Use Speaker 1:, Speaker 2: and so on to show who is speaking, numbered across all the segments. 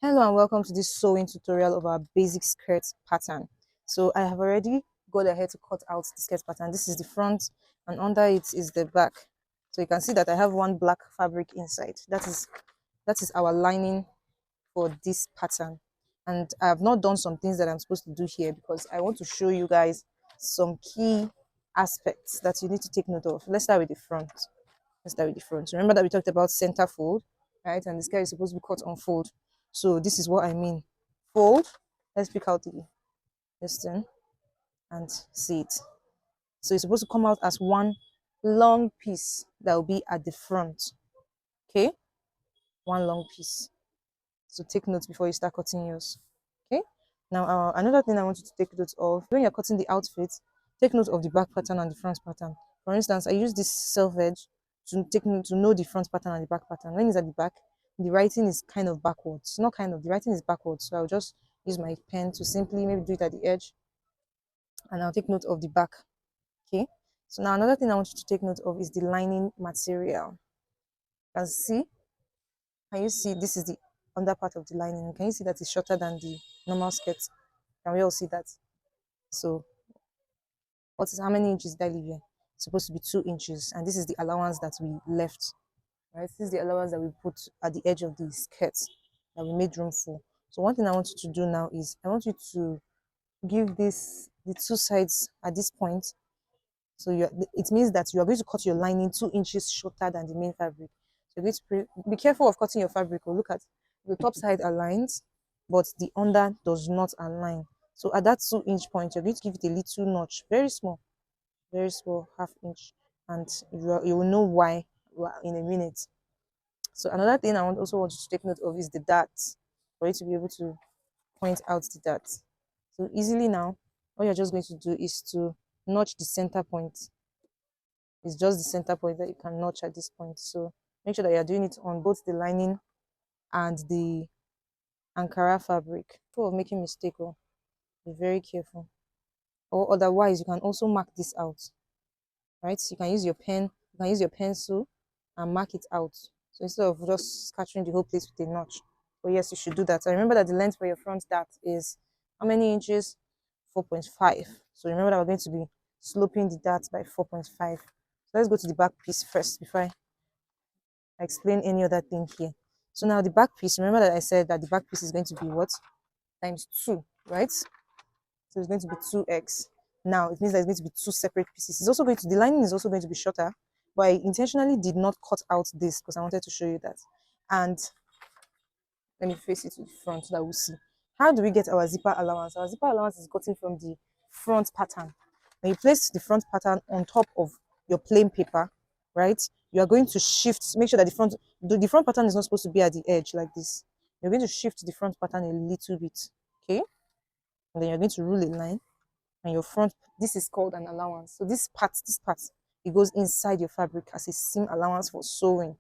Speaker 1: Hello and welcome to this sewing tutorial of our basic skirt pattern. So I have already gone ahead to cut out the skirt pattern. This is the front and under it is the back. So you can see that I have one black fabric inside. That is our lining for this pattern. And I have not done some things that I'm supposed to do here because I want to show you guys some key aspects that you need to take note of. Let's start with the front. Let's start with the front. Remember that we talked about center fold, right? And this guy is supposed to be cut on fold. So this is what I mean. Fold. Let's pick out this thing and see it. So it's supposed to come out as one long piece that will be at the front. Okay? One long piece. So take notes before you start cutting yours. Okay? Now, another thing I want you to take note of when you're cutting the outfit, take note of the back pattern and the front pattern. For instance, I use this self edge to take note to know the front pattern and the back pattern. When it's at the back, the writing is kind of backwards. Not kind of, the writing is backwards. So I'll just use my pen to simply maybe do it at the edge and I'll take note of the back. Okay. So now another thing I want you to take note of is the lining material. Can you see this is the under part of the lining? Can you see that it's shorter than the normal skirt? Can we all see that? So how many inches did I leave here? It's supposed to be 2 inches, and this is the allowance that we left. Right? This is the allowance that we put at the edge of the skirt that we made room for. So one thing I want you to do now is I want you to give this the two sides at this point. So it means that you are going to cut your lining 2 inches shorter than the main fabric. So you're going to be careful of cutting your fabric. Or look at the top side aligns, but the under does not align. So at that 2 inch point, you're going to give it a little notch, very small, half inch, and you will know why in a minute. So another thing I also want you to take note of is the dart, for you to be able to point out the dart. So easily now, what you're just going to do is to notch the center point. It's just the center point that you can notch at this point. So make sure that you're doing it on both the lining and the Ankara fabric. Before making mistake, be very careful. Or otherwise, you can also mark this out, right? You can use your pen, you can use your pencil and mark it out. So instead of just scattering the whole place with a notch. But yes, you should do that. And remember that the length for your front dart is how many inches? 4.5. So remember that we're going to be sloping the dart by 4.5. So let's go to the back piece first before I explain any other thing here. So now the back piece, remember that I said that the back piece is going to be what? Times 2, right? So it's going to be 2x. Now it means that it's going to be two separate pieces. It's also going to, the lining is also going to be shorter, but I intentionally did not cut out this because I wanted to show you that. And let me face it to the front so that we'll see. How do we get our zipper allowance? Our zipper allowance is gotten from the front pattern. When you place the front pattern on top of your plain paper, right, you are going to shift, make sure that the front pattern is not supposed to be at the edge like this. You're going to shift the front pattern a little bit, okay? And then you're going to rule a line and your front, this is called an allowance. So this part, it goes inside your fabric as a seam allowance for sewing.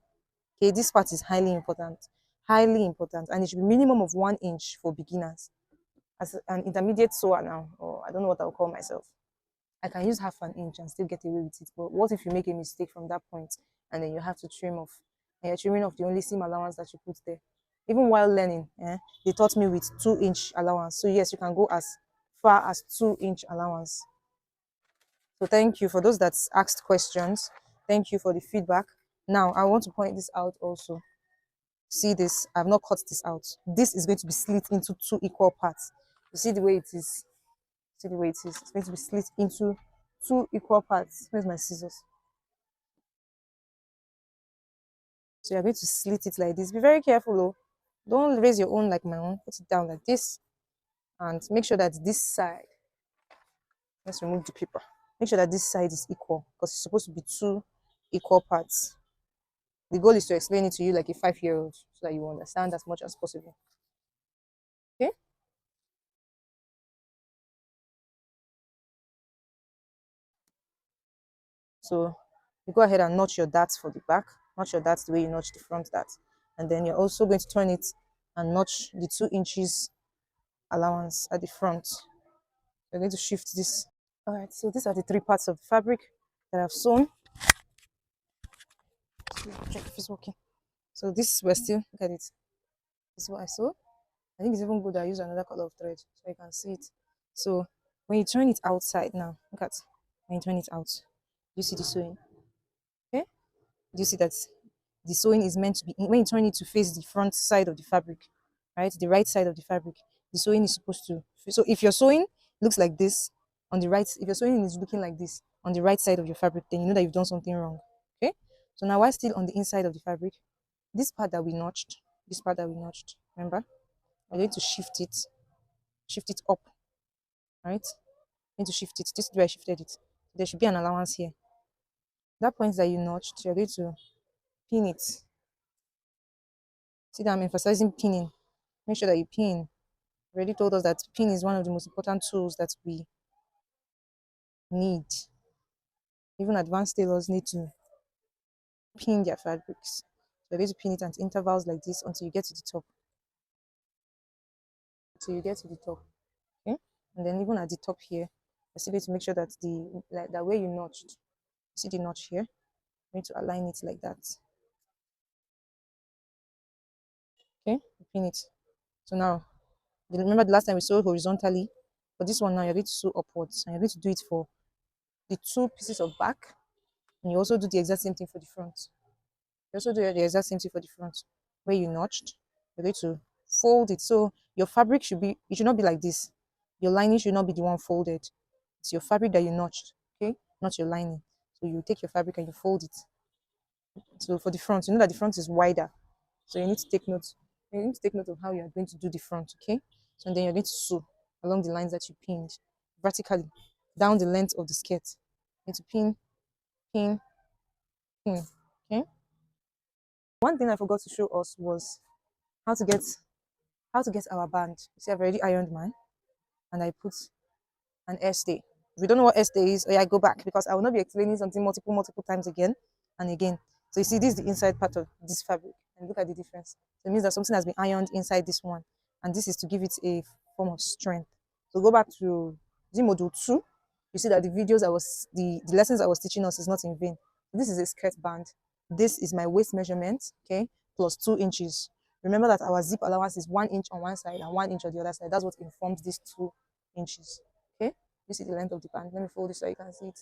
Speaker 1: Okay, this part is highly important, and it should be minimum of 1 inch for beginners. As an intermediate sewer now, or I don't know what I'll call myself, I can use half an inch and still get away with it. But what if you make a mistake from that point and then you have to trim off? And you're trimming off the only seam allowance that you put there. Even while learning, they taught me with 2 inch allowance. So yes, you can go as far as 2 inch allowance. So thank you for those that asked questions. Thank you for the feedback. Now I want to point this out also. See this? I've not cut this out. This is going to be slit into two equal parts. You see the way it is? See the way it is? It's going to be slit into two equal parts. Where's my scissors? So you're going to slit it like this. Be very careful though. Don't raise your own like my own. Put it down like this. And make sure that this side, let's remove the paper. Make sure that this side is equal because it's supposed to be two equal parts. The goal is to explain it to you like a 5-year-old so that you understand as much as possible. Okay? So you go ahead and notch your darts for the back. Notch your darts the way you notch the front dart. And then you're also going to turn it and notch the 2 inches allowance at the front. You're going to shift this. All right, so these are the three parts of the fabric that I've sewn. Check if it's working. So this we're still, look at it. This is what I sewed. I think it's even good I use another color of thread so you can see it. So when you turn it outside now, look at when you turn it out, you see the sewing. Okay, you see that the sewing is meant to be when you turn it to face the front side of the fabric, right? The right side of the fabric. The sewing is supposed to. So if your sewing looks like this on the right, if your sewing is looking like this on the right side of your fabric, then you know that you've done something wrong. Okay. So now while still on the inside of the fabric, this part that we notched, remember, we're going to shift it up, right? Going to shift it. This is where I shifted it. There should be an allowance here. That point that you notched, you're going to pin it. See that I'm emphasizing pinning. Make sure that you pin. Already told us that pin is one of the most important tools that we need. Even advanced tailors need to pin their fabrics. So you're going to pin it at intervals like this until you get to the top. Until you get to the top. Okay? And then even at the top here, you're still going to make sure that the way you notched, see the notch here, you're going to align it like that. Okay, pin it. So now, remember the last time we sewed horizontally? For this one now, you're going to sew upwards, and you're going to do it for the two pieces of back, and you also do the exact same thing for the front. You also do the exact same thing for the front. Where you notched, you're going to fold it. So your fabric it should not be like this. Your lining should not be the one folded. It's your fabric that you notched, okay? Not your lining. So you take your fabric and you fold it. So for the front, you know that the front is wider. So you need to take note. You need to take note of how you are going to do the front, okay? So and then you're going to sew along the lines that you pinned vertically down the length of the skirt. You need to pin, pin, pin. Okay. One thing I forgot to show us was how to get our band. You see, I've already ironed mine, and I put an air stay. If you don't know what air stay is, oh yeah, go back because I will not be explaining something multiple times again and again. So you see, this is the inside part of this fabric, and look at the difference. So it means that something has been ironed inside this one, and this is to give it a form of strength. So go back to the module 2. You see that the videos the lessons I was teaching us is not in vain. This is a skirt band. This is my waist measurement, okay, plus 2 inches. Remember that our zip allowance is 1 inch on one side and 1 inch on the other side. That's what informs these 2 inches. Okay, this is the length of the band. Let me fold this so you can see it.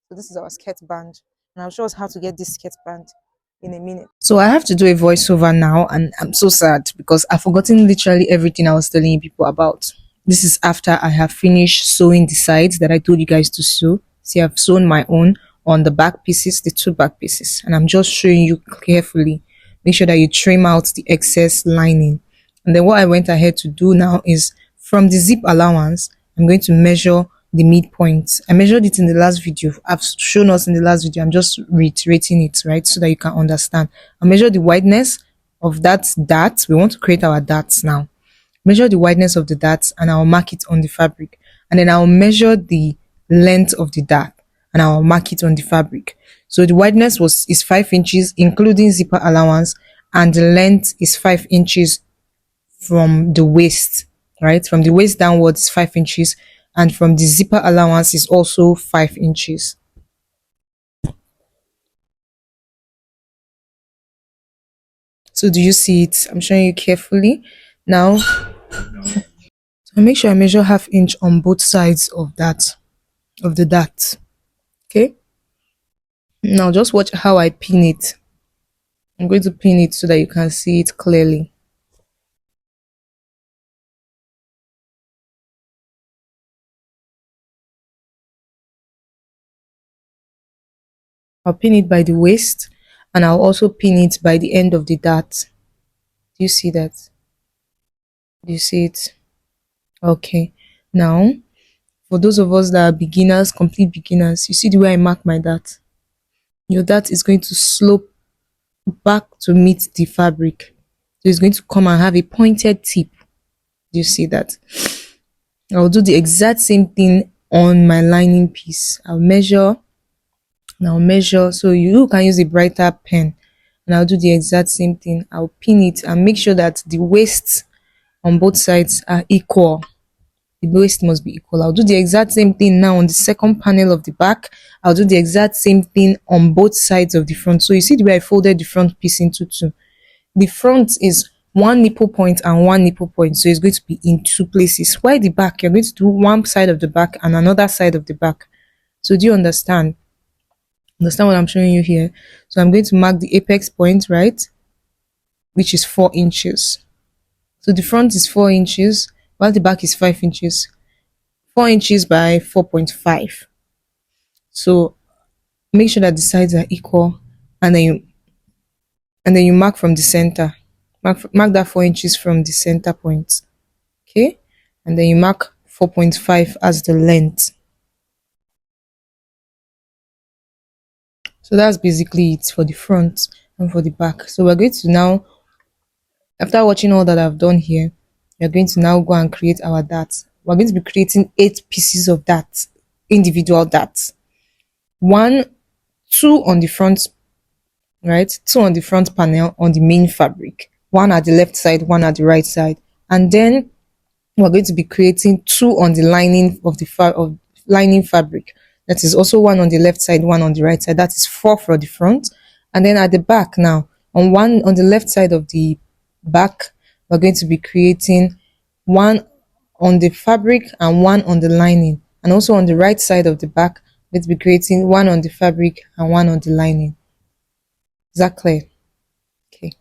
Speaker 1: So this is our skirt band, and I'll show us how to get this skirt band in a minute. So I have to do a voiceover now, and I'm so sad because I've forgotten literally everything I was telling people about. This is after I have finished sewing the sides that I told you guys to sew. See, I've sewn my own on the back pieces, the 2 back pieces, and I'm just showing you carefully. Make sure that you trim out the excess lining. And then what I went ahead to do now is from the zip allowance, I'm going to measure the midpoint. I measured it in the last video. I've shown us in the last video. I'm just reiterating it, right? So that you can understand. I measure the wideness of that dart. We want to create our darts now. Measure the wideness of the darts and I'll mark it on the fabric. And then I'll measure the length of the dart and I'll mark it on the fabric. So the wideness is 5 inches, including zipper allowance, and the length is 5 inches from the waist, right? From the waist downwards, 5 inches, and from the zipper allowance is also 5 inches. So do you see it? I'm showing you carefully. Now, so make sure I measure ½ inch on both sides of the dart. Okay. Now just watch how I pin it. I'm going to pin it so that you can see it clearly. I'll pin it by the waist and I'll also pin it by the end of the dart. Do you see that? Do you see it? Okay. Now, for those of us that are beginners, complete beginners, you see the way I mark my dart? Your dart is going to slope back to meet the fabric. So it's going to come and have a pointed tip. Do you see that? I'll do the exact same thing on my lining piece. I'll measure. So you can use a brighter pen, and I'll do the exact same thing. I'll pin it and make sure that the waists on both sides are equal. The waist must be equal. I'll do the exact same thing now on the second panel of the back. I'll do the exact same thing on both sides of the front. So you see the way I folded the front piece into 2. The front is one nipple point and one nipple point. So it's going to be in two places. While the back, you're going to do one side of the back and another side of the back. So do you understand? Understand what I'm showing you here? So I'm going to mark the apex point, right? Which is 4 inches. So the front is 4 inches, while the back is 5 inches. 4 inches by 4.5. So make sure that the sides are equal, and then you mark from the center. Mark that 4 inches from the center point. Okay, and then you mark 4.5 as the length. So that's basically it for the front and for the back. So we're going to now, after watching all that I've done here, we're going to now go and create our darts. We're going to be creating 8 pieces of darts, individual darts. One, two on the front, right? Two on the front panel on the main fabric. One at the left side, one at the right side. And then we're going to be creating two on the lining of the lining fabric. That is also one on the left side, one on the right side. That is four for the front. And then at the back now, on the left side of the back, we're going to be creating one on the fabric and one on the lining. And also on the right side of the back, we're going to be creating one on the fabric and one on the lining. Is that clear? Okay.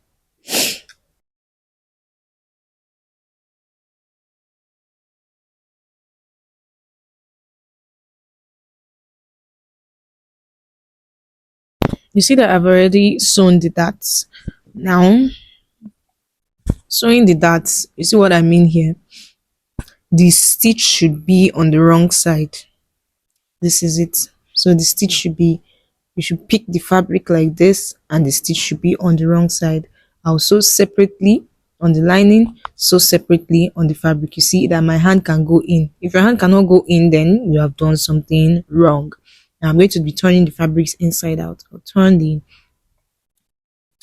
Speaker 1: You see that I've already sewn the darts. Now, sewing the darts, you see what I mean here? The stitch should be on the wrong side. This is it. So the stitch should be, you should pick the fabric like this, and the stitch should be on the wrong side. I'll sew separately on the lining, sew separately on the fabric. You see that my hand can go in. If your hand cannot go in, then you have done something wrong. Now I'm going to be turning the fabrics inside out. I'll turn the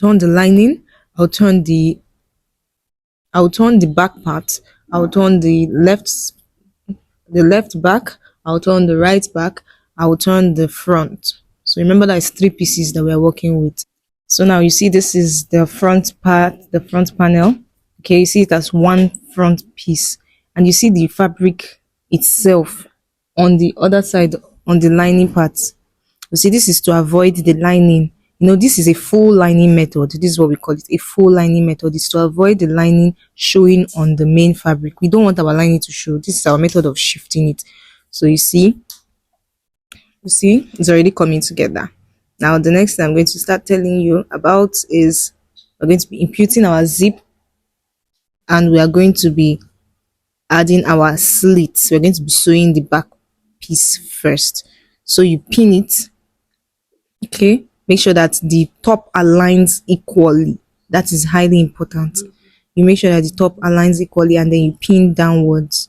Speaker 1: lining, I'll turn the back part, I'll turn the left back, I'll turn the right back, I'll turn the front. So remember that it's 3 pieces that we're working with. So now you see this is the front part, the front panel. Okay, you see it as one front piece, and you see the fabric itself on the other side, on the lining part. You see, this is to avoid the lining. This is a full lining method. This is what we call it, a full lining method. It's to avoid the lining showing on the main fabric. We don't want our lining to show. This is our method of shifting it. So you see, it's already coming together. Now, the next thing I'm going to start telling you about is we're going to be imputing our zip, and we are going to be adding our slits. We're going to be sewing the back piece first. So you pin it. Okay, make sure that the top aligns equally. That is highly important. You make sure that the top aligns equally, and then you pin downwards.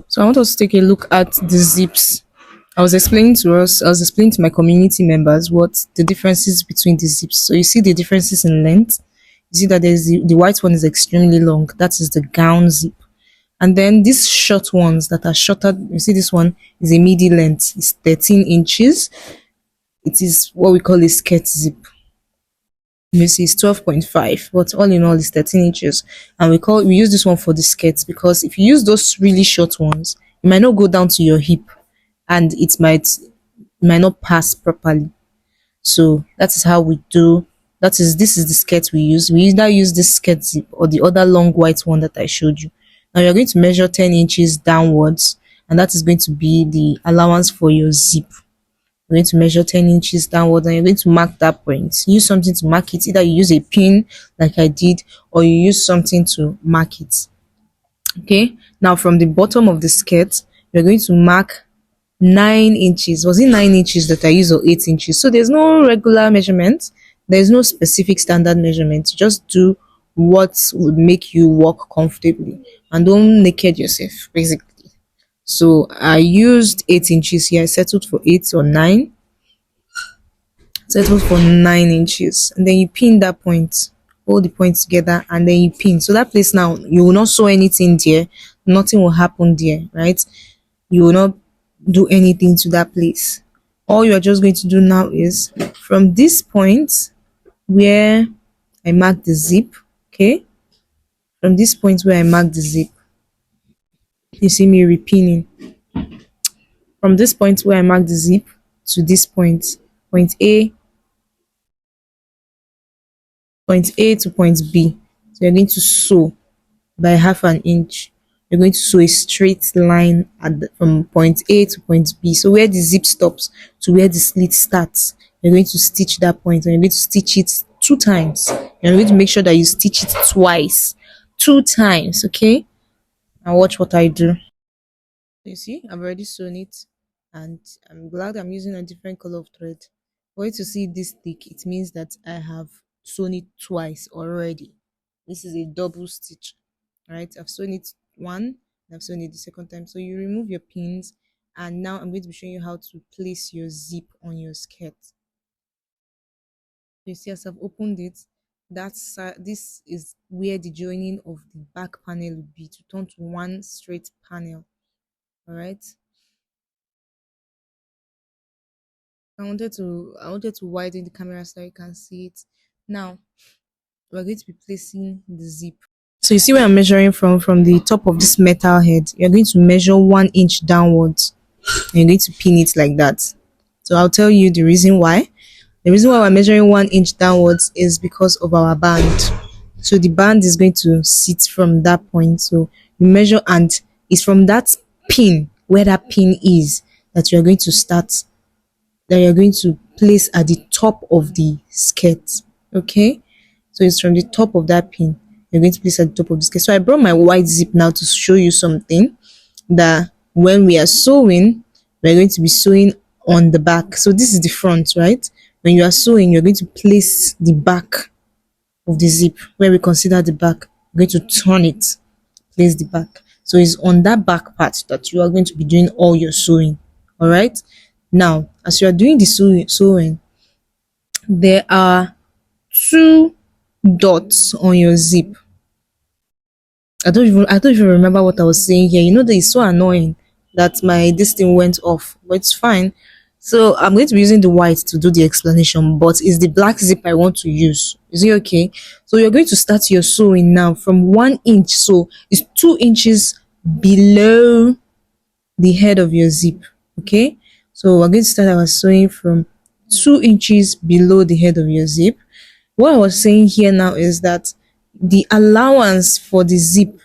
Speaker 1: So I want us to take a look at the zips. I was explaining to my community members what the differences between the zips. So you see the differences in length. You see that there's the white one is extremely long. That is the gown zip. And then these short ones that are shorter, you see this one is a midi length. It's 13 inches. It is what we call a skirt zip. You see it's 12.5, but all in all it's 13 inches. And we use this one for the skirts, because if you use those really short ones, it might not go down to your hip, and it might not pass properly. So that is how we do. This is the skirt we use. We either use this skirt zip or the other long white one that I showed you. Now you're going to measure 10 inches downwards, and that is going to be the allowance for your zip. You're going to measure 10 inches downwards, and you're going to mark that point. Use something to mark it. Either you use a pin like I did, or you use something to mark it. Okay, now from the bottom of the skirt, you're going to mark 9 inches. Was it 9 inches that I used, or 8 inches? So there's no regular measurement. There's no specific standard measurement. Just do what would make you walk comfortably, and don't naked yourself, basically. So I used 8 inches here. I settled for 8 or 9. Settled for 9 inches. And then you pin that point. Hold the point together, and then you pin. So that place now, you will not sew anything there. Nothing will happen there, right? You will not do anything to that place. All you are just going to do now is from this point where I mark the zip. Okay, from this point where I mark the zip, you see me repinning. From this point where I mark the zip to this point, point A, point A to point B. So you're going to sew by half an inch. You're going to sew a straight line from point A to point B. So where the zip stops to where the slit starts, you're going to stitch that point, and you're going to stitch it 2 times. You're going to make sure that you stitch it twice, 2 times, okay? And watch what I do. You see, I've already sewn it, and I'm glad I'm using a different color of thread. For you to see this thick, it means that I have sewn it twice already. This is a double stitch, right? I've sewn it one, and I've sewn it the second time. So you remove your pins, and now I'm going to be showing you how to place your zip on your skirt. You see, as I've opened it, this is where the joining of the back panel will be, to turn to one straight panel. All right. I wanted to widen the camera so you can see it. Now we're going to be placing the zip. So you see where I'm measuring from the top of this metal head. You're going to measure 1 inch downwards, and you're going to pin it like that. So I'll tell you the reason why. The reason why we're measuring 1 inch downwards is because of our band. So the band is going to sit from that point. So you measure, and it's from that pin, where that pin is, that you're going to start, that you're going to place at the top of the skirt. Okay, so it's from the top of that pin you're going to place at the top of the skirt. So I brought my white zip now to show you something, that when we are sewing, we're going to be sewing on the back. So this is the front, right? When you are sewing, you're going to place the back of the zip where we consider the back. You're going to turn it, place the back. So it's on that back part that you are going to be doing all your sewing. All right. Now, as you are doing the sewing, there are 2 dots on your zip. I don't even remember what I was saying here. You know that it's so annoying that this thing went off, but it's fine. So I'm going to be using the white to do the explanation, but it's the black zip I want to use. Is it okay? So you're going to start your sewing now from 1 inch. So it's 2 inches below the head of your zip. Okay, so we're going to start our sewing from 2 inches below the head of your zip. What I was saying here now is that the allowance for the zip,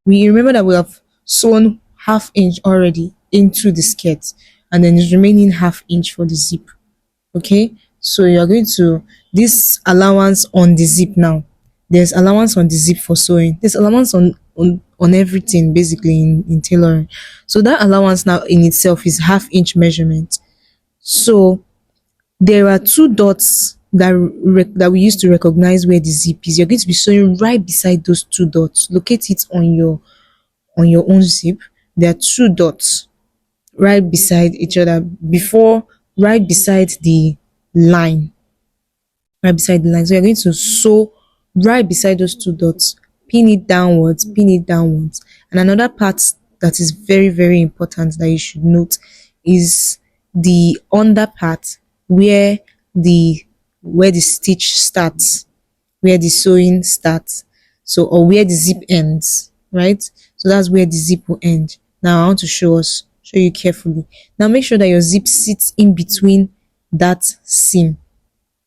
Speaker 1: we remember that we have sewn half inch already into the skirt, and then the remaining half inch for the zip. Okay, so you're going to, this allowance on the zip now, there's allowance on the zip for sewing, there's allowance on everything basically in tailoring. So that allowance now in itself is half-inch measurement. So there are 2 dots that we use to recognize where the zip is. You're going to be sewing right beside those 2 dots. Locate it on your own zip. There are 2 dots right beside each other, right beside the line, right beside the line. So you're going to sew right beside those 2 dots, pin it downwards, pin it downwards. And another part that is very, very important that you should note is the under part, where the stitch starts, where the sewing starts. So, or where the zip ends, right? So that's where the zip will end. Now I want to show you carefully. Now make sure that your zip sits in between that seam.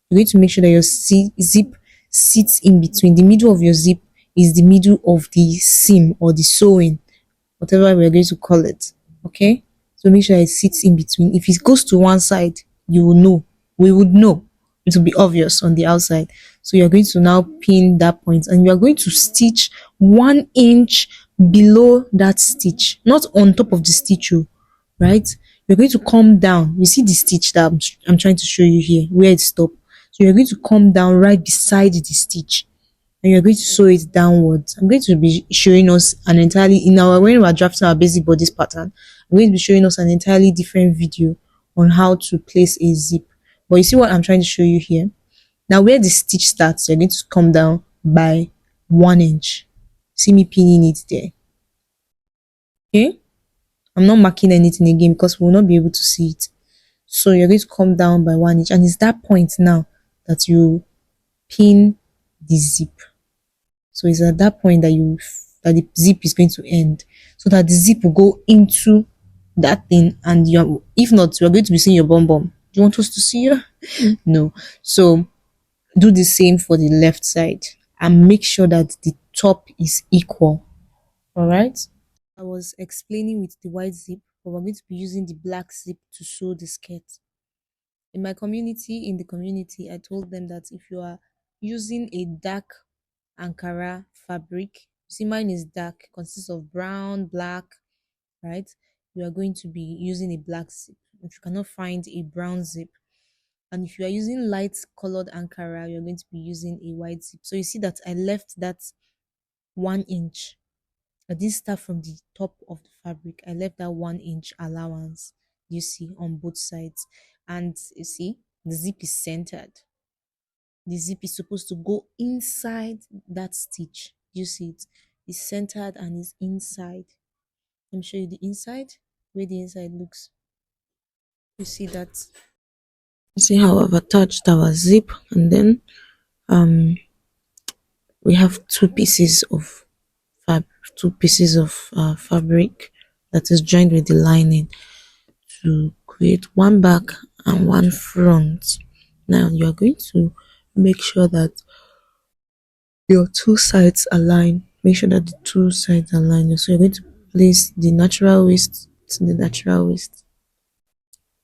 Speaker 1: You're going to make sure that your zip sits in between. The middle of your zip is the middle of the seam or the sewing, whatever we're going to call it. Okay, so make sure it sits in between. If it goes to one side, you will know, we would know, it will be obvious on the outside. So you're going to now pin that point, and you are going to stitch 1 inch below that stitch, not on top of the stitch, right? You're going to come down. You see the stitch that I'm trying to show you here, where it stopped. So you're going to come down right beside the stitch, and you're going to sew it downwards. I'm going to be showing us an entirely, when we're drafting our basic bodice pattern, I'm going to be showing us an entirely different video on how to place a zip. But you see what I'm trying to show you here? Now where the stitch starts, you're going to come down by 1 inch. See me pinning it there. Okay, I'm not marking anything again because we'll not be able to see it. So you're going to come down by 1 inch, and it's that point now that you pin the zip. So it's at that point that the zip is going to end, so that the zip will go into that thing, and you're if not, we're going to be seeing your bum bum. Do you want us to see you? No. So do the same for the left side and make sure that the top is equal. All right. I was explaining with the white zip, but we're going to be using the black zip to sew the skirt. In the community, I told them that if you are using a dark Ankara fabric, see mine is dark, consists of brown, black, right? You are going to be using a black zip. If you cannot find a brown zip, and if you are using light colored Ankara, you're going to be using a white zip. So you see that I left that 1 inch. I didn't start from the top of the fabric. I left that 1 inch allowance, you see, on both sides. And you see, the zip is centered. The zip is supposed to go inside that stitch. You see it? It's centered and it's inside. Let me show you the inside, where the inside looks. You see that? See how I've attached our zip, and then um we have two pieces of fabric that is joined with the lining to create one back and one front. Now you are going to make sure that your two sides align. Make sure that the two sides align. So you're going to place the natural waist to the natural waist.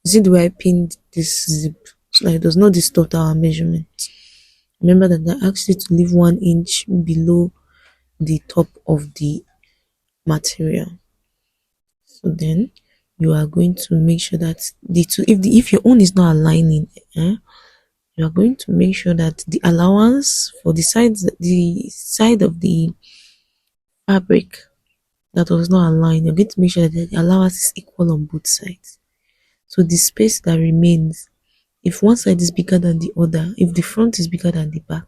Speaker 1: You see the way I pinned this zip, so that it does not distort our measurement. Remember that I asked you to leave 1 inch below the top of the material. So then you are going to make sure that if your own is not aligning, you are going to make sure that the allowance for the side of the fabric that was not aligned, you're going to make sure that the allowance is equal on both sides. So the space that remains, if one side is bigger than the other, if the front is bigger than the back,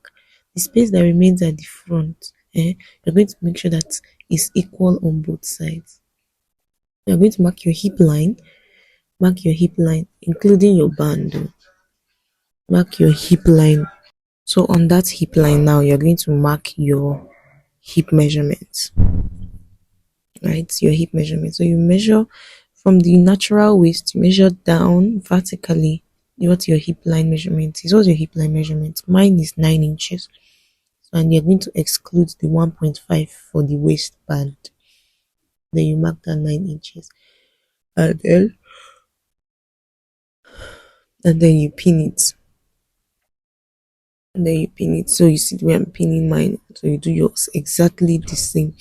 Speaker 1: the space that remains at the front, you're going to make sure that it's equal on both sides. You're going to mark your hip line, including your band. Mark your hip line. So on that hip line now, you're going to mark your hip measurements, right? Your hip measurement. So you measure from the natural waist, you measure down vertically what your hip line measurement is. What's your hip line measurement? Mine is 9 inches. So, and you're going to exclude the 1.5 for the waistband. Then you mark that 9 inches. And then you pin it. And then you pin it. So you see the way I'm pinning mine. So you do yours exactly the same.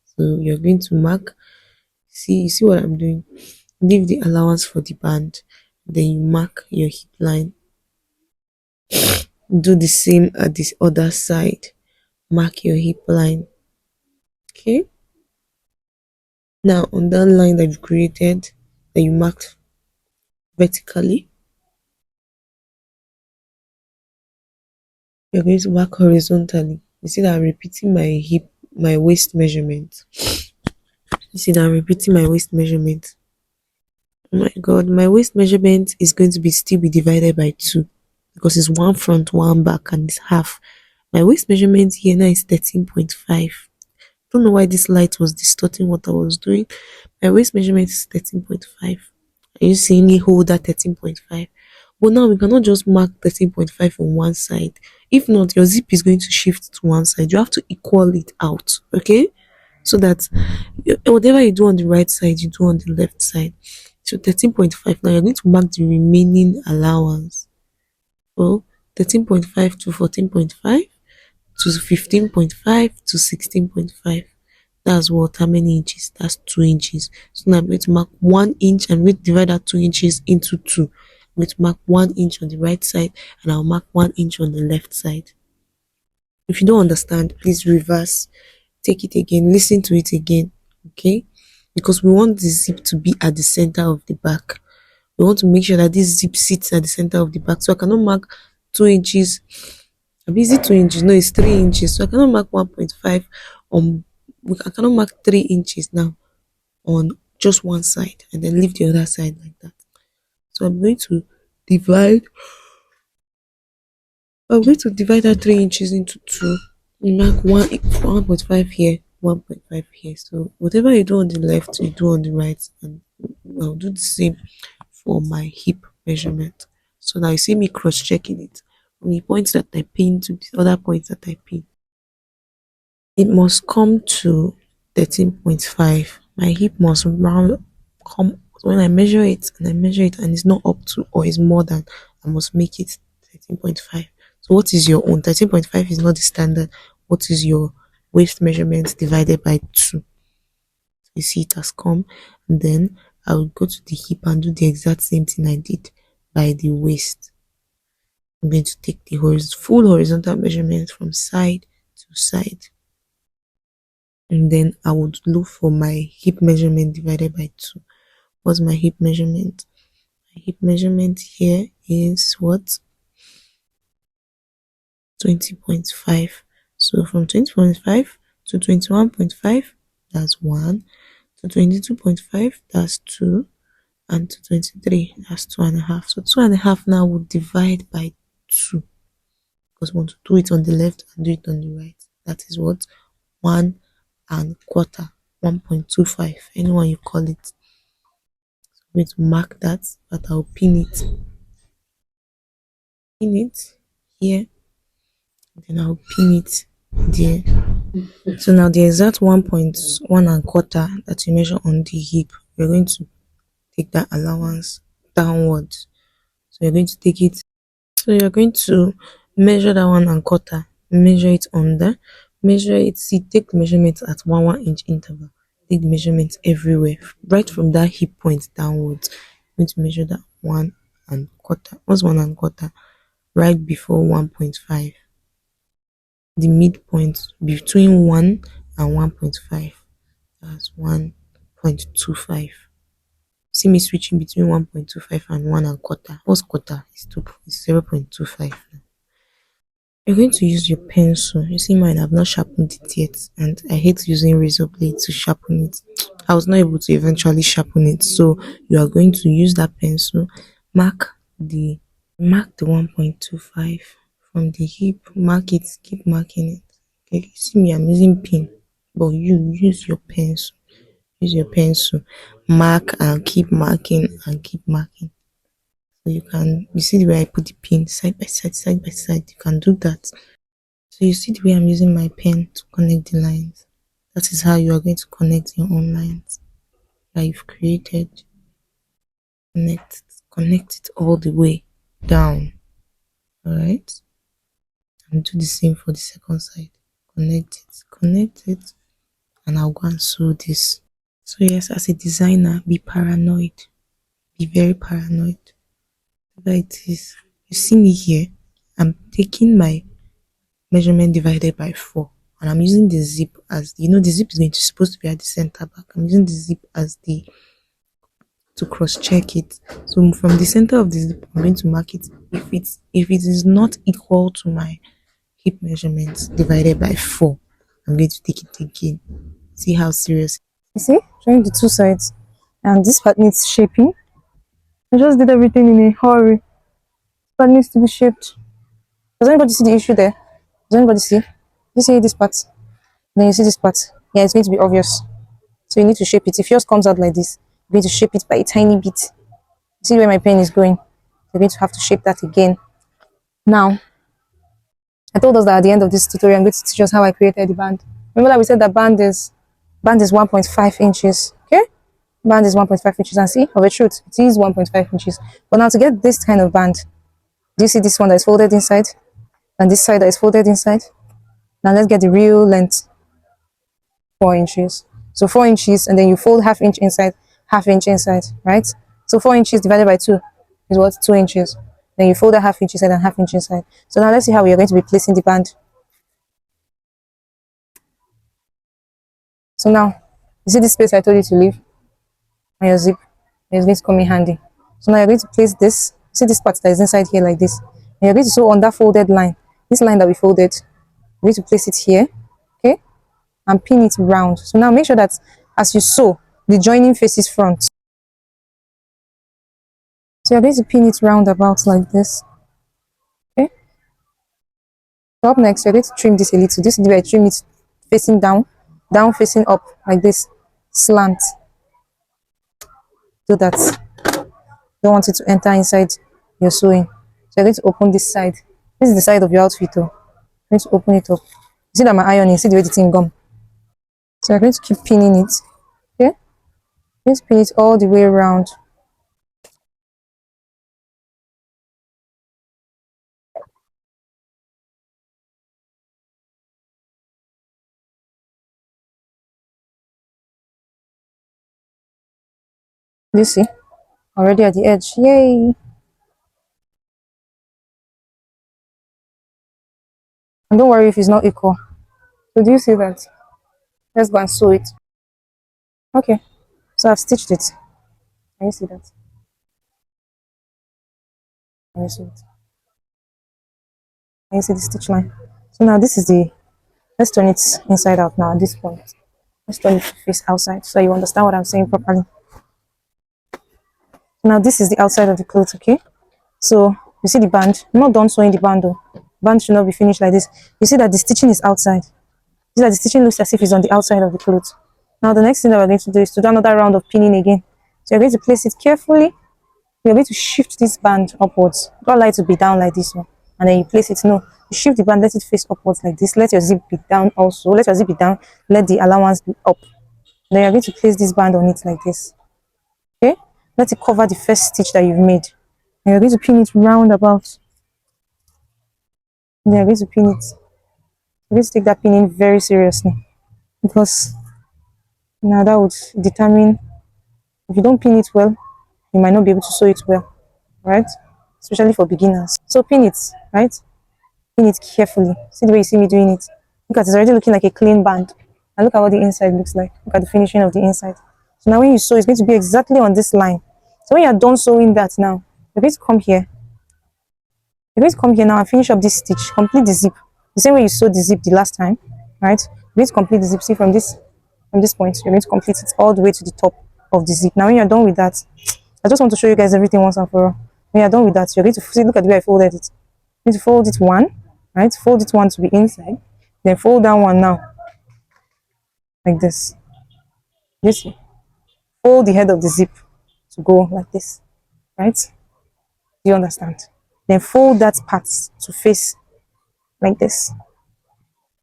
Speaker 1: So you're going to mark. See, you see what I'm doing? Leave the allowance for the band. Then you mark your hip line. Do the same at this other side. Mark your hip line. Okay. Now on that line that you created, that you marked vertically, you're going to mark horizontally. You see that I'm repeating my waist measurement. You see that I'm repeating my waist measurement. Oh my god, my waist measurement is going to still be divided by 2 because it's one front, one back, and it's half. My waist measurement here now is 13.5. Don't know why this light was distorting what I was doing. My waist measurement is 13.5. Are you seeing me hold that 13.5? But now we cannot just mark 13.5 on one side. If not, your zip is going to shift to one side. You have to equal it out, okay? So that whatever you do on the right side, you do on the left side. So 13.5. Now you're going to mark the remaining allowance. So 13.5 to 14.5 to 15.5 to 16.5. That's what, how many inches? That's 2 inches. So now I'm going to mark 1 inch and we divide that 2 inches into 2. I'm going to mark 1 inch on the right side and I'll mark 1 inch on the left side. If you don't understand, please reverse, take it again, listen to it again, okay? Because we want the zip to be at the center of the back. We want to make sure that this zip sits at the center of the back. So I cannot mark 2 inches. Is it 2 inches? No, it's 3 inches. So I cannot mark 1.5 on. I cannot mark 3 inches now on just one side and then leave the other side like that. So I'm going to divide
Speaker 2: I'm going to divide that 3 inches into two. Mark 1.5 here, 1.5 here. So whatever you do on the left, you do on the right, and I'll do the same for my hip measurement. So now you see me cross checking it from the points that I pin to the other points that I pin. It must come to 13.5. My hip must round come when I measure it and I measure it and it's not up to or is more than, I must make it 13.5. So what is your own? 13.5 is not the standard. What is your waist measurement divided by 2? You see it has come, and then I will go to the hip and do the exact same thing I did by the waist. I'm going to take the full horizontal measurement from side to side, and then I would look for my hip measurement divided by 2. What's my hip measurement? My hip measurement here is what? 20.5. So from 20.5 to 21.5, that's 1. To 22.5, that's 2. And to 23, that's 2.5. So 2.5 now would divide by 2, because we want to do it on the left and do it on the right. That is what? 1.25, 1.25, anyone you call it. So I'm going to mark that, but I'll pin it here, then I'll pin it there. So now the exact 1.1 that you measure on the hip, you're going to take that allowance downwards. So you're going to take it. So you're going to measure that 1.25, measure it under, measure it. See, take the measurement at 1 inch interval. Take the measurement everywhere, right from that hip point downwards. You're going to measure that 1.25. What's 1.25? Right before 1.5. The midpoint between 1 and 1.5. That's 1.25. See me switching between 1.25 and 1.25. What's quarter? It's 0.25. You're going to use your pencil. You see mine, I've not sharpened it yet, and I hate using razor blade to sharpen it. I was not able to eventually sharpen it, so you are going to use that pencil. The mark the 1.25 from the hip. Mark it. Keep marking it. Okay, you see me, I'm using pin, but you use your pencil. Use your pencil. Mark and keep marking and keep marking. So you see the way I put the pin side by side, side by side. You can do that. So you see the way I'm using my pen to connect the lines. That is how you are going to connect your own lines that you've created. Connect it all the way down. Alright? And do the same for the second side. Connect it, and I'll go and sew this. So yes, as a designer, be paranoid. Be very paranoid. Like this. You see me here. I'm taking my measurement divided by 4, and I'm using the zip as, the zip is supposed to be at the center back. I'm using the zip as to cross check it. So from the center of the zip, I'm going to mark it. If it is not equal to my hip measurement divided by 4, I'm going to take it again. See how serious.
Speaker 1: You see, showing the two sides, and this part needs shaping. I just did everything in a hurry. This part needs to be shaped. Does anybody see the issue there? Does anybody see? You see this part? Then you see this part. Yeah, it's going to be obvious. So you need to shape it. If yours comes out like this, you're going to shape it by a tiny bit. See where my pen is going? You're going to have to shape that again. Now, I told us that at the end of this tutorial, I'm going to teach us how I created the band. Remember that we said that band is 1.5 inches. Okay? Band is 1.5 inches. And see, of the truth, it is 1.5 inches. But now to get this kind of band, do you see this one that is folded inside? And this side that is folded inside? Now let's get the real length. 4 inches. So 4 inches, and then you fold half-inch inside, half-inch inside, right? So 4 inches divided by 2 is what? 2 inches. Then you fold a half-inch inside and half-inch inside. So now let's see how we are going to be placing the band. So now, you see this space I told you to leave on your zip? It's going to come in handy. So now you're going to place this. See this part that is inside here like this. And you're going to sew on that folded line. This line that we folded, you're going to place it here, okay? And pin it round. So now make sure that as you sew, the joining faces front. So you're going to pin it round about like this. Okay. So up next, you're going to trim this a little. This is the way I trim it facing down, down facing up like this, slant. Do that. Don't want it to enter inside your sewing. So you're going to open this side. This is the side of your outfit. Oh. I'm going to open it up. You see that my iron is, see the way the thing gone. So I'm going to keep pinning it. Okay? Let's pin it all the way around. You see? Already at the edge. Yay! And don't worry if it's not equal. So do you see that? Let's go and sew it. Okay. So I've stitched it. Can you see that? Can you see it? Can you see the stitch line? So now this is the, let's turn it inside out now at this point. Let's turn it to face outside so you understand what I'm saying properly. Now this is the outside of the cloth, okay? So you see the band. I'm not done sewing the band though. Band should not be finished like this. You see that the stitching is outside. You see that the stitching looks as if it's on the outside of the cloth. Now the next thing that we're going to do is to do another round of pinning again. So you're going to place it carefully. You're going to shift this band upwards. Don't allow it to be down like this one. And then you place it. No, you shift the band, let it face upwards like this. Let your zip be down also. Let your zip be down. Let the allowance be up. Then you're going to place this band on it like this. Okay? Let it cover the first stitch that you've made. And you're going to pin it round about. And you're going to pin it. You're going to take that pinning very seriously. Because now that would determine, if you don't pin it well, you might not be able to sew it well. Right? Especially for beginners. So pin it, right? Pin it carefully. See the way you see me doing it. Look at it, it's already looking like a clean band. And look at what the inside looks like. Look at the finishing of the inside. So now when you sew, it's going to be exactly on this line. So when you're done sewing that now, you're going to come here. You're going to come here now and finish up this stitch. Complete the zip. The same way you sewed the zip the last time, right? You're going to complete the zip. See from this point, you're going to complete it all the way to the top of the zip. Now when you're done with that, I just want to show you guys everything once and for all. When you're done with that, you're going to see, look at the way I folded it. You're going to fold it one, right? Fold it one to be inside. Then fold down one now, like this. You see? Fold the head of the zip to go like this, right? Do you understand? Then fold that part to face like this.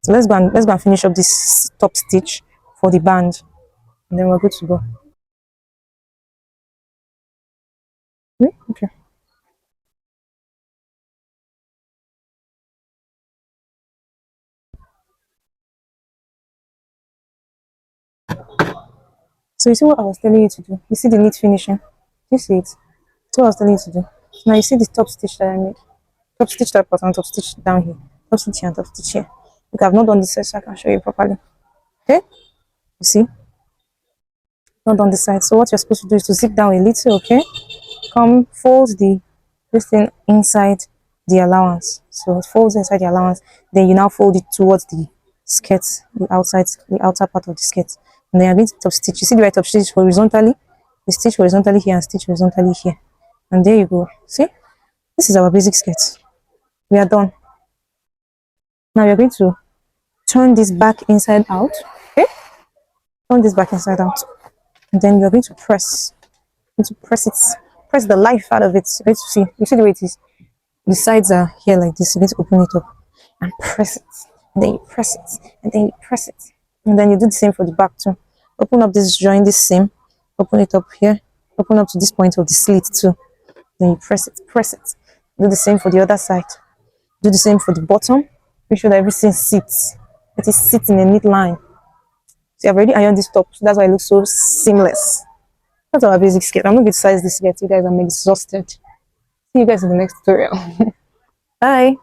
Speaker 1: So let's go and finish up this top stitch for the band, and then we're good to go. Okay. So you see what I was telling you to do? You see the neat finishing? You see it? That's what I was telling you to do. So now you see the top stitch that I made. Top stitch that part and top stitch down here. Top stitch here and top stitch here. Look, I've not done this side so I can show you properly. Okay? You see? Not on the side. So what you're supposed to do is to zip down a little, okay? Come fold this thing inside the allowance. So it folds inside the allowance. Then you now fold it towards the skirt, the outer part of the skirt. And then you're going to top stitch. You see the right top stitch horizontally? The stitch horizontally here and stitch horizontally here. And there you go. See? This is our basic skirt. We are done. Now you're going to turn this back inside out. Okay? Turn this back inside out. And then you're going to press. Going to press it. Press the life out of it. You're going to see. You see the way it is? The sides are here like this. You're going to open it up and press it. And then you press it. And then you press it. And then you do the same for the back too. Open up this joint, this seam. Open it up here. Open up to this point of the slit too. Then you press it. Press it. Do the same for the other side. Do the same for the bottom. Make sure that everything sits. Let it sit in a neat line. See, I've already ironed this top, so that's why it looks so seamless. That's our basic skirt. I'm not going to size this skirt. You guys, I'm exhausted. See you guys in the next tutorial. Bye.